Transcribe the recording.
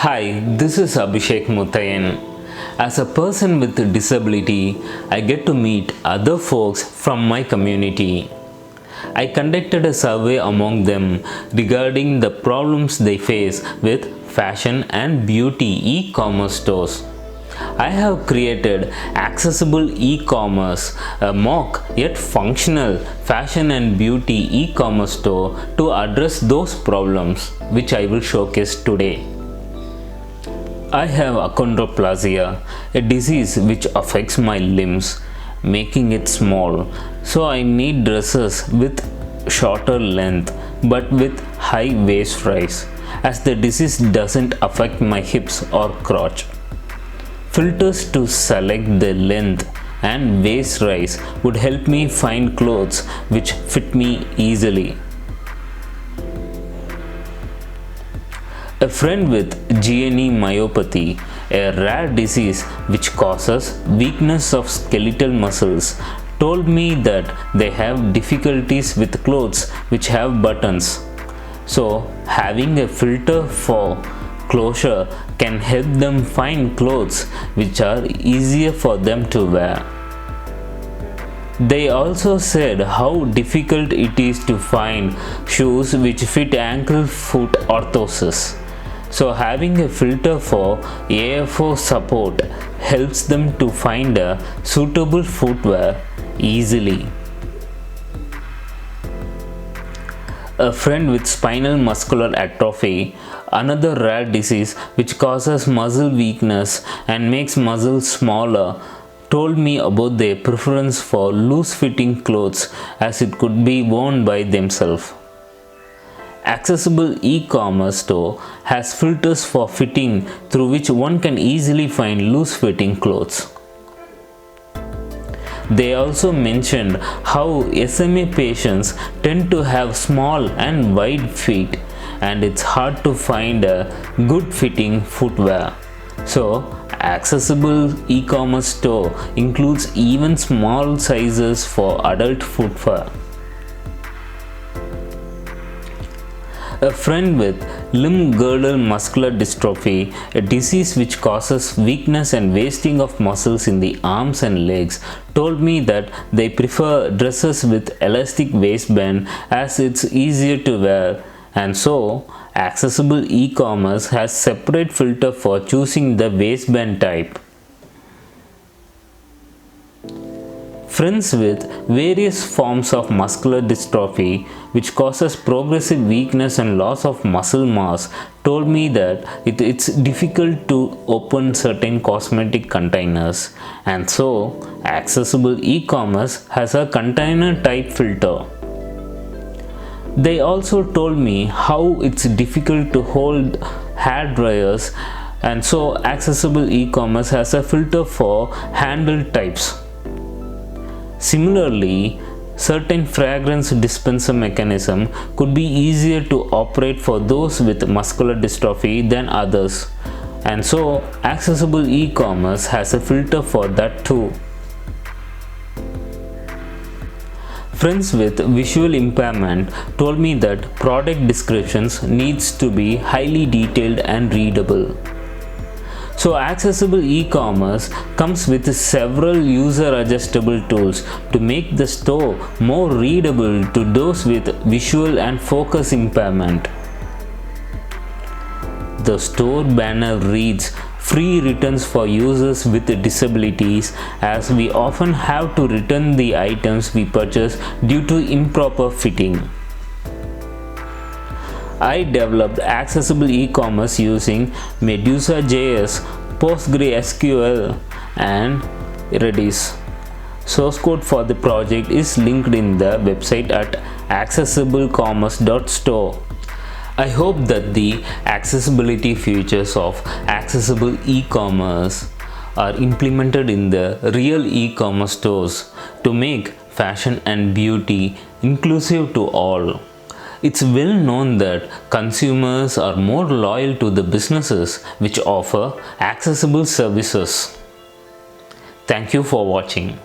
Hi, this is Abhishek Muthayan. As a person with a disability, I get to meet other folks from my community. I conducted a survey among them regarding the problems they face with fashion and beauty e-commerce stores. I have created accessible e-commerce, a mock yet functional fashion and beauty e-commerce store to address those problems, which I will showcase today. I have chondroplasia, a disease which affects my limbs, making it small, so I need dresses with shorter length but with high waist rise, as the disease doesn't affect my hips or crotch. Filters to select the length and waist rise would help me find clothes which fit me easily. A friend with GNE Myopathy, a rare disease which causes weakness of skeletal muscles, told me that they have difficulties with clothes which have buttons. So, having a filter for closure can help them find clothes which are easier for them to wear. They also said how difficult it is to find shoes which fit ankle-foot orthosis. So having a filter for AFO support helps them to find a suitable footwear easily. A friend with spinal muscular atrophy, another rare disease which causes muscle weakness and makes muscles smaller, told me about their preference for loose-fitting clothes as it could be worn by themselves. Accessible e-commerce store has filters for fitting through which one can easily find loose-fitting clothes. They also mentioned how SMA patients tend to have small and wide feet and it's hard to find a good fitting footwear. So, accessible e-commerce store includes even small sizes for adult footwear. A friend with limb-girdle muscular dystrophy, a disease which causes weakness and wasting of muscles in the arms and legs, told me that they prefer dresses with elastic waistband as it's easier to wear, and so accessible e-commerce has separate filter for choosing the waistband type. Friends with various forms of muscular dystrophy, which causes progressive weakness and loss of muscle mass, told me that it's difficult to open certain cosmetic containers, and so accessible e-commerce has a container type filter. They also told me how it's difficult to hold hair dryers, and so accessible e-commerce has a filter for handle types. Similarly, certain fragrance dispenser mechanism could be easier to operate for those with muscular dystrophy than others, and so accessible e-commerce has a filter for that too. Friends with visual impairment told me that product descriptions needs to be highly detailed and readable. So accessible e-commerce comes with several user-adjustable tools to make the store more readable to those with visual and focus impairment. The store banner reads "Free returns for users with disabilities", as we often have to return the items we purchase due to improper fitting. I developed accessible e-commerce using Medusa.js, PostgreSQL, and Redis. Source code for the project is linked in the website at accessiblecommerce.store. I hope that the accessibility features of accessible e-commerce are implemented in the real e-commerce stores to make fashion and beauty inclusive to all. It's well known that consumers are more loyal to the businesses which offer accessible services. Thank you for watching.